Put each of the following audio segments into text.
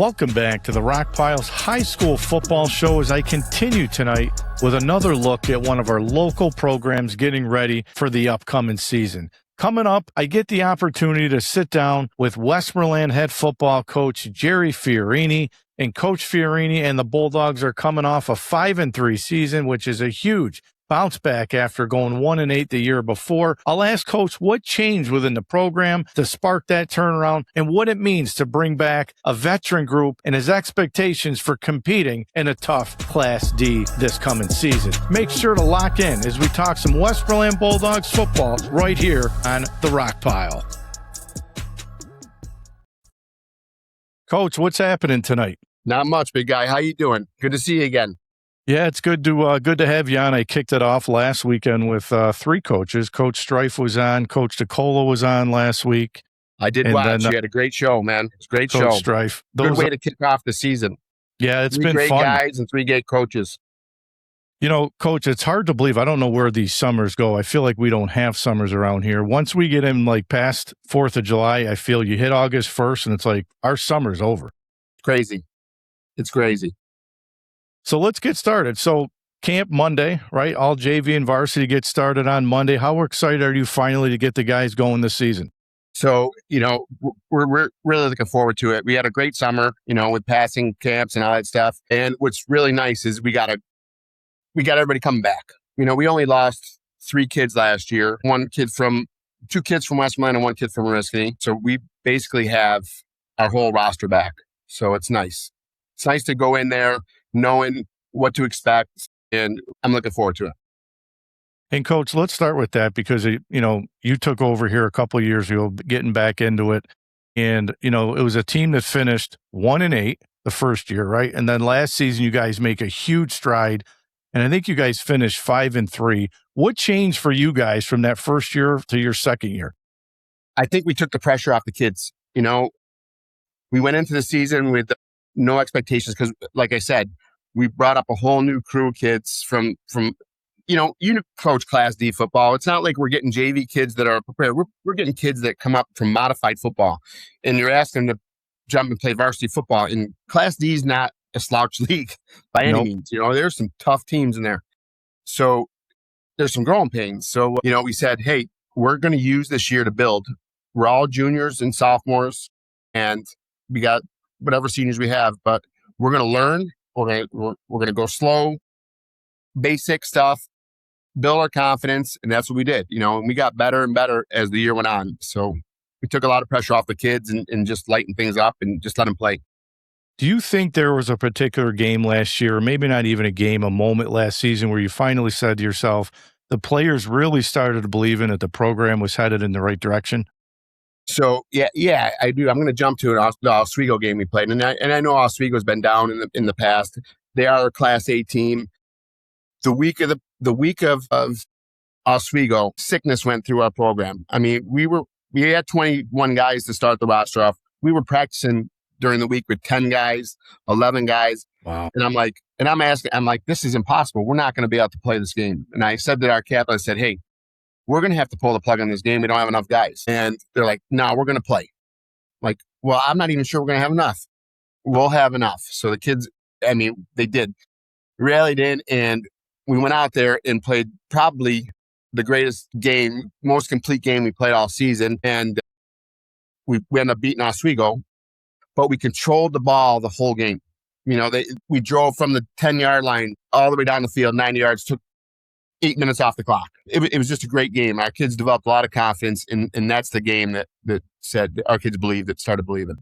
Welcome back to the Rock Piles High School Football Show as I continue tonight with another look at one of our local programs getting ready for the upcoming season. Coming up, I get the opportunity to sit down with Westmoreland head football coach Jerry Fiorini. And Coach Fiorini and the Bulldogs are coming off a 5-3 season, which is a huge bounce back after going 1-8 the year before. I'll ask Coach what changed within the program to spark that turnaround and what it means to bring back a veteran group and his expectations for competing in a tough Class D this coming season. Make sure to lock in as we talk some Westmoreland Bulldogs football right here on the Rock Pile. Coach, what's happening tonight? Not much, big guy. How you doing? Good to see you again. Yeah, it's good to have you on. I kicked it off last weekend with three coaches. Coach Strife was on. Coach DeCola was on last week. I did watch. You had a great show, man. It's a great Coach show. Strife. Good way to kick off the season. Yeah, it's been fun. 3 great guys and 3 great coaches. You know, Coach, it's hard to believe. I don't know where these summers go. I feel like we don't have summers around here. Once we get in like past 4th of July, I feel you hit August 1st and it's like our summer's over. Crazy. It's crazy. So let's get started. So camp Monday, right? All JV and varsity get started on Monday. How excited are you finally to get the guys going this season? So, we're really looking forward to it. We had a great summer, with passing camps and all that stuff. And what's really nice is we got everybody coming back. We only lost 3 kids last year. 2 kids from Westmoreland and 1 kid from Oriskany. So we basically have our whole roster back. So it's nice. It's nice to go in there knowing what to expect, and I'm looking forward to it. And Coach, let's start with that because, you took over here a couple of years ago, getting back into it. And, it was a team that finished 1-8 the first year, right? And then last season, you guys make a huge stride. And I think you guys finished 5-3. What changed for you guys from that first year to your second year? I think we took the pressure off the kids. We went into the season with no expectations because, like I said, we brought up a whole new crew of kids from you coach Class D football. It's not like we're getting JV kids that are prepared. We're getting kids that come up from modified football, and you're asking them to jump and play varsity football. And Class D is not a slouch league by any means. There's some tough teams in there. So there's some growing pains. So, we said, hey, we're going to use this year to build. We're all juniors and sophomores, and we got whatever seniors we have, but we're going to learn. We're going to go slow, basic stuff, build our confidence. And that's what we did, and we got better and better as the year went on. So we took a lot of pressure off the kids and just lightened things up and just let them play. Do you think there was a particular game last year, or maybe not even a game, a moment last season where you finally said to yourself, the players really started to believe in it, the program was headed in the right direction? So, yeah, I do. I'm going to jump to the Oswego game we played. And I know Oswego's been down in the past. They are a Class A team. The week of Oswego, sickness went through our program. I mean, we had 21 guys to start the roster off. We were practicing during the week with 10 guys, 11 guys. Wow. And I'm like, this is impossible. We're not going to be able to play this game. And I said to our captain, I said, hey, we're going to have to pull the plug on this game. We don't have enough guys. And they're like, no, we're going to play. Like, well, I'm not even sure we're going to have enough. We'll have enough. So the kids, they did. Rallied in, and we went out there and played probably the greatest game, most complete game we played all season. And we ended up beating Oswego, but we controlled the ball the whole game. We drove from the 10-yard line all the way down the field, 90 yards, took 8 minutes off the clock. It was just a great game. Our kids developed a lot of confidence, and that's the game that said our kids started believing.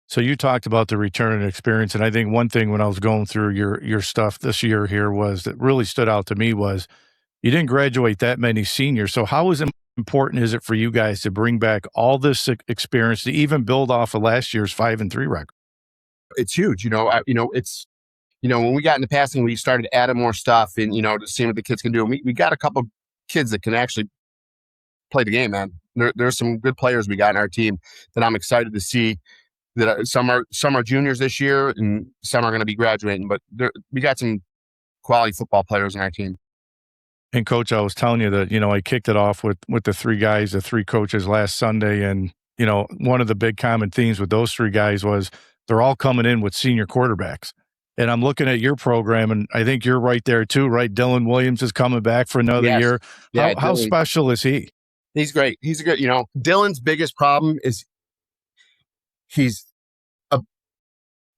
So you talked about the return and experience, and I think one thing when I was going through your stuff this year here was that really stood out to me was you didn't graduate that many seniors. So how important is it for you guys to bring back all this experience to even build off of last year's 5-3 record? It's huge. It's when we got into passing, we started adding more stuff and, to see what the kids can do. And we got a couple kids that can actually play the game, man. There's some good players we got in our team that I'm excited to see. That some are juniors this year and some are going to be graduating. But we got some quality football players in our team. And Coach, I was telling you that, I kicked it off with the 3 coaches last Sunday. And, one of the big common themes with those 3 guys was they're all coming in with senior quarterbacks. And I'm looking at your program, and I think you're right there too, right? Dylan Williams is coming back for another Yes. year. Yeah, How Dylan, special is he? he's great. He's a good, Dylan's biggest problem is he's a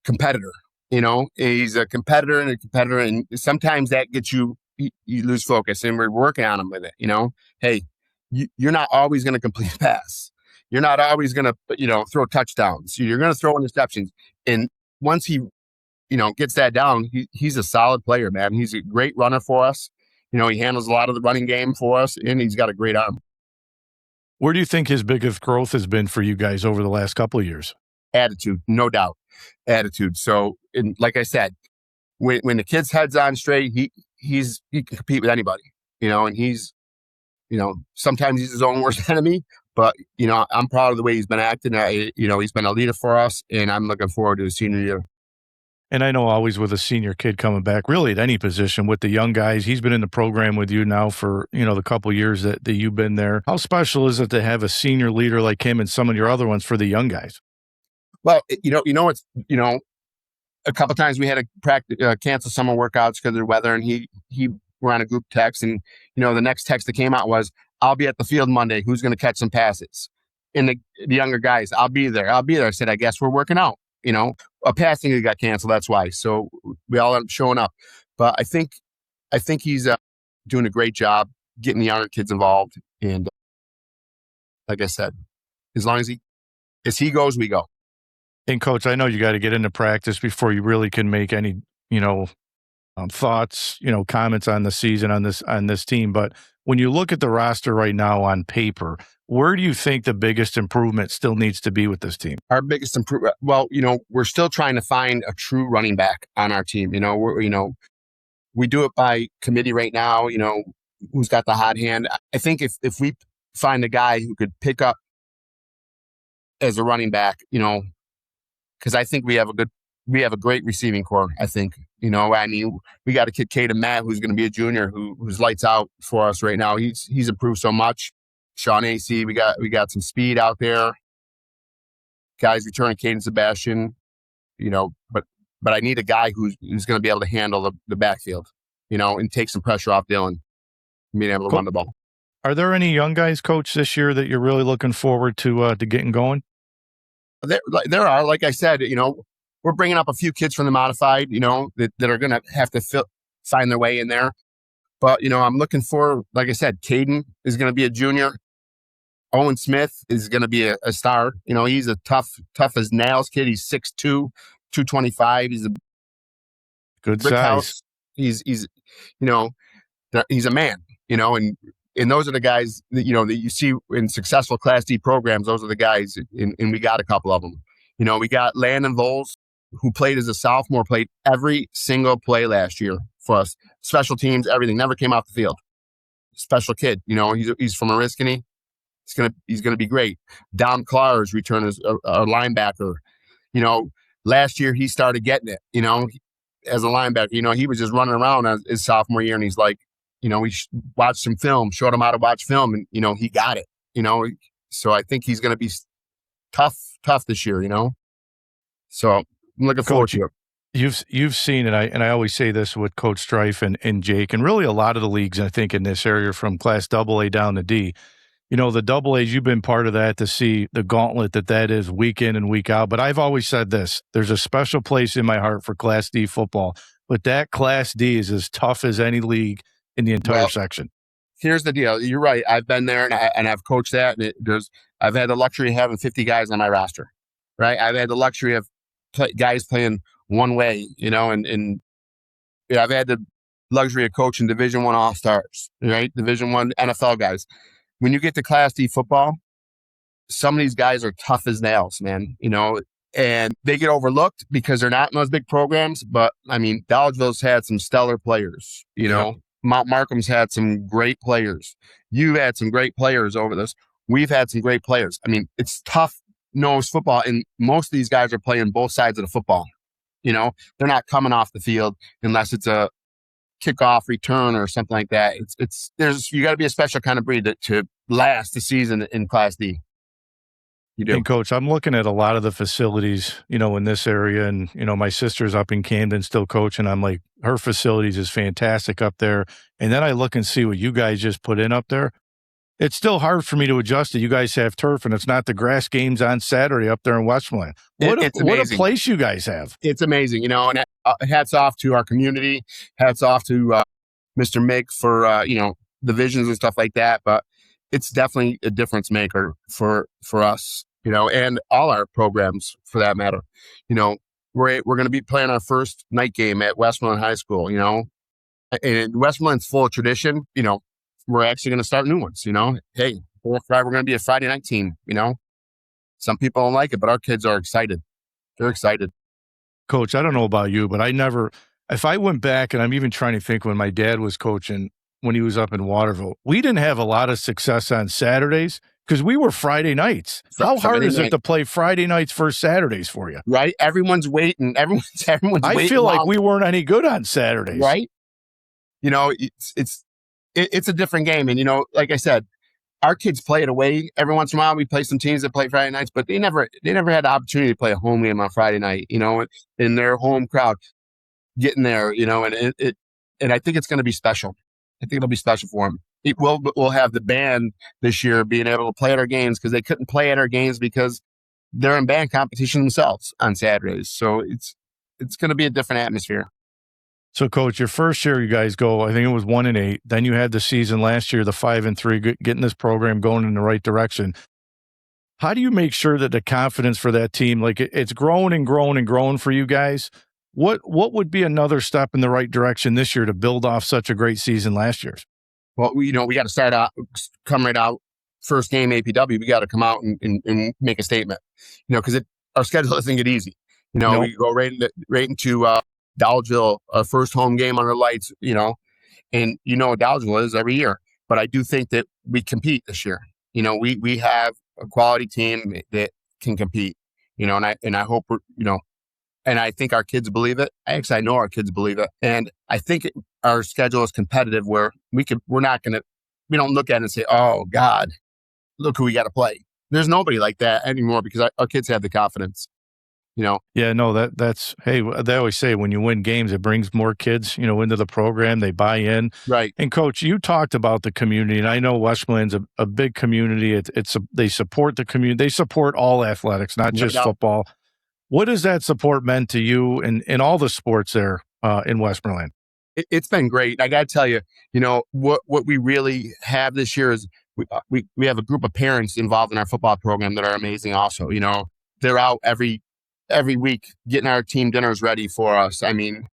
competitor. He's a competitor, and sometimes that gets you lose focus, and we're working on him with it. Hey, you're not always going to complete a pass. You're not always going to, throw touchdowns. You're going to throw interceptions. And once he, gets that down, he's a solid player, man. He's a great runner for us. He handles a lot of the running game for us, and he's got a great arm. Where do you think his biggest growth has been for you guys over the last couple of years? Attitude, no doubt. Attitude. So, like I said, when the kid's head's on straight, he can compete with anybody, and he's, sometimes he's his own worst enemy, but, I'm proud of the way he's been acting. He's been a leader for us, and I'm looking forward to his senior year. And I know always with a senior kid coming back, really at any position with the young guys, he's been in the program with you now for, the couple of years that you've been there. How special is it to have a senior leader like him and some of your other ones for the young guys? Well, a couple of times we had to practice, cancel summer workouts because of the weather, and he were on a group text, and the next text that came out was, "I'll be at the field Monday. Who's going to catch some passes?" And the younger guys, "I'll be there. I'll be there." I said, "I guess we're working out." A passing got canceled. That's why. So we all ended up showing up. But I think he's doing a great job getting the younger kids involved. And like I said, as long as he goes, we go. And Coach, I know you got to get into practice before you really can make any, thoughts, comments on the season on this team. But when you look at the roster right now on paper, where do you think the biggest improvement still needs to be with this team? Our biggest improvement, well, we're still trying to find a true running back on our team. We do it by committee right now. Who's got the hot hand? I think if we find a guy who could pick up as a running back, because I think we have a great receiving core. I think, we got a kid, Caden Matt, who's going to be a junior who's lights out for us right now. He's improved so much. Sean AC, we got some speed out there. Guys returning, Caden Sebastian, but I need a guy who's going to be able to handle the backfield, and take some pressure off Dylan, being able to run the ball. Are there any young guys, Coach, this year that you're really looking forward to getting going? There are, like I said, we're bringing up a few kids from the modified, that are going to have to find their way in there. But, I'm looking for, like I said, Caden is going to be a junior. Owen Smith is going to be a star. He's a tough as nails kid. He's 6'2", 225. He's a good size. House. He's a man, and those are the guys that, that you see in successful Class D programs. Those are the guys, and we got a couple of them. We got Landon Voles, who played as a sophomore, played every single play last year for us. Special teams, everything, never came off the field. Special kid, he's from Oriskany. He's gonna be great. Dom Clark's return as a linebacker. Last year he started getting it, as a linebacker. He was just running around as his sophomore year, and he's like, we watched some film, showed him how to watch film, and he got it. So I think he's gonna be tough this year. So I'm looking forward to it. You've seen, and I always say this with Coach Strife and Jake, and really a lot of the leagues, I think, in this area from Class AA down to D. The double A's, you've been part of that to see the gauntlet that is week in and week out. But I've always said this, there's a special place in my heart for Class D football. But that Class D is as tough as any league in the entire section. Here's the deal. You're right. I've been there and I've coached that. And I've had the luxury of having 50 guys on my roster, right? I've had the luxury of guys playing one way, and I've had the luxury of coaching Division I All-Stars, right? Division I NFL guys. When you get to Class D football, some of these guys are tough as nails, man, and they get overlooked because they're not in those big programs. But Dolgeville's had some stellar players, Yep. Mount Markham's had some great players. You've had some great players over this. We've had some great players. It's tough nose football, and most of these guys are playing both sides of the football. They're not coming off the field unless it's a kickoff return or something like that. You got to be a special kind of breed to last the season in Class D. You do. And coach, I'm looking at a lot of the facilities, in this area, and my sister's up in Camden still coaching. I'm like, her facilities is fantastic up there. And then I look and see what you guys just put in up there. It's still hard for me to adjust that you guys have turf and it's not the grass games on Saturday up there in Westmoreland. It's What a amazing. place you guys have. It's amazing, and hats off to our community. Hats off to Mr. Mick for, the visions and stuff like that. But it's definitely a difference maker for us, and all our programs for that matter. We're going to be playing our first night game at Westmoreland High School, and Westmoreland's full of tradition. We're actually going to start new ones, Hey, we're going to be a Friday night team, Some people don't like it, but our kids are excited. They're excited. Coach, I don't know about you, but if I went back, and I'm even trying to think when my dad was coaching, when he was up in Waterville, we didn't have a lot of success on Saturdays because we were Friday nights. How hard is it to play Friday nights versus Saturdays for you? Right. Everyone's waiting. Everyone's waiting. I feel like we weren't any good on Saturdays. Right. It's a different game. And, like I said, our kids play it away. Every once in a while, we play some teams that play Friday nights, but they never had the opportunity to play a home game on Friday night, in their home crowd getting there, and I think it's going to be special. I think it'll be special for them. We'll have the band this year being able to play at our games because they couldn't play at our games because they're in band competition themselves on Saturdays. So it's going to be a different atmosphere. So, Coach, your first year, you guys go, I think it was 1-8. Then you had the season last year, the 5-3, getting this program going in the right direction. How do you make sure that the confidence for that team, like it's grown and grown and grown for you guys? What would be another step in the right direction this year to build off such a great season last year's? Well, we got to start out, come right out, first game APW. We got to come out and make a statement, because our schedule doesn't get easy. Nope. We go right into Dolgeville, our first home game under lights, and what Dolgeville is every year. But I do think that we compete this year. We have a quality team that can compete, and I hope we're, and I think our kids believe it. I know our kids believe it. And I think our schedule is competitive where we don't look at it and say, oh God, look who we got to play. There's nobody like that anymore because our kids have the confidence. Yeah, no, that's, hey, they always say when you win games, it brings more kids, into the program. They buy in. Right. And Coach, you talked about the community, and I know Westmoreland's a big community. They support the community. They support all athletics, not just football. What has that support meant to you in all the sports there in Westmoreland? It's been great. I got to tell you, what we really have this year is we have a group of parents involved in our football program that are amazing also. They're out every week getting our team dinners ready for us. I mean,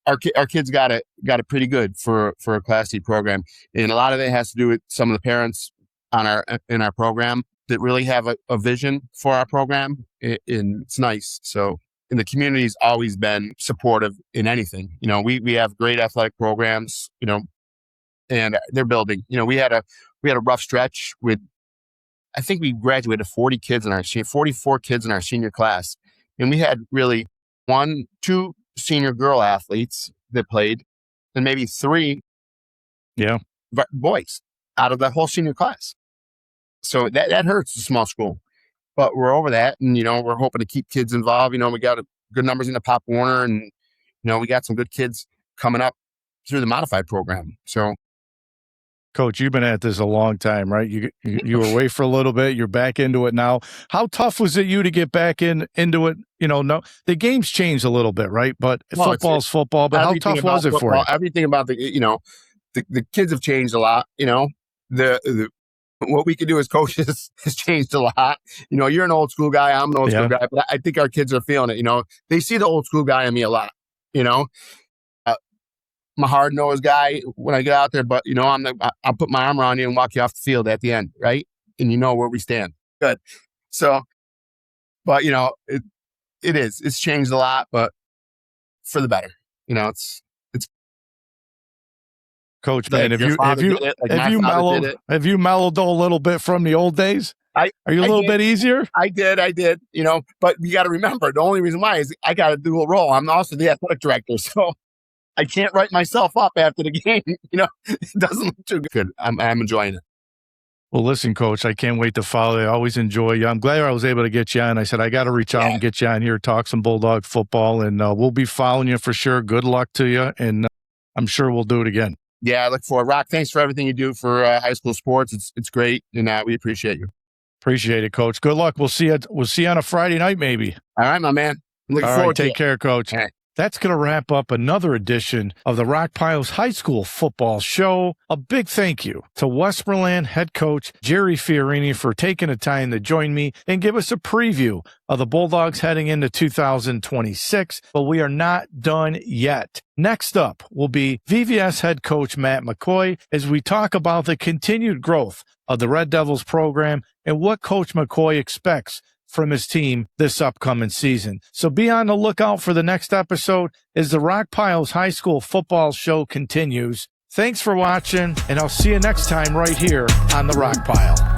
our kids got it pretty good for a Class D program. And a lot of it has to do with some of the parents in our program that really have a vision for our program, and it's nice. So, and the community's always been supportive in anything. We have great athletic programs, and they're building. We had a rough stretch with, I think we graduated 44 kids in our senior class, and we had really 2 senior girl athletes that played, and maybe 3 boys out of that whole senior class. So that hurts a small school, but we're over that. And, we're hoping to keep kids involved. We got good numbers in the Pop Warner, and, we got some good kids coming up through the modified program. So, Coach, you've been at this a long time, right? You were away for a little bit. You're back into it now. How tough was it you to get back into it? No, the game's changed a little bit, right? But football's football. But how tough was it for you? Everything about the kids have changed a lot. What we can do as coaches has changed a lot. You're an old school guy. I'm an old school guy, but I think our kids are feeling it. They see the old school guy in me a lot. I'm a hard-nosed guy when I get out there, but I'll put my arm around you and walk you off the field at the end, right? And you know where we stand. Good. So, but it's changed a lot, but for the better. It's Coach, man, have you mellowed a little bit from the old days? Are you a little bit easier? I did, but you got to remember, the only reason why is I got a dual role. I'm also the athletic director, so I can't write myself up after the game. It doesn't look too good. I'm enjoying it. Well, listen, Coach, I can't wait to follow you. I always enjoy you. I'm glad I was able to get you on. I said, I got to reach out and get you on here, talk some Bulldog football, and we'll be following you for sure. Good luck to you, and I'm sure we'll do it again. Yeah, I look forward. Rock, thanks for everything you do for high school sports. It's great, and we appreciate you. Appreciate it, Coach. Good luck. We'll see you on a Friday night, maybe. All right, my man. Looking forward to it. Take care, Coach. All right. That's going to wrap up another edition of the Rock Piles High School Football Show. A big thank you to Westmoreland head coach Jerry Fiorini for taking the time to join me and give us a preview of the Bulldogs heading into 2026. But we are not done yet. Next up will be VVS head coach Matt McCoy as we talk about the continued growth of the Red Devils program and what Coach McCoy expects from his team this upcoming season. So be on the lookout for the next episode as the Rock Piles High School Football Show continues. Thanks for watching, and I'll see you next time right here on the Rock Pile.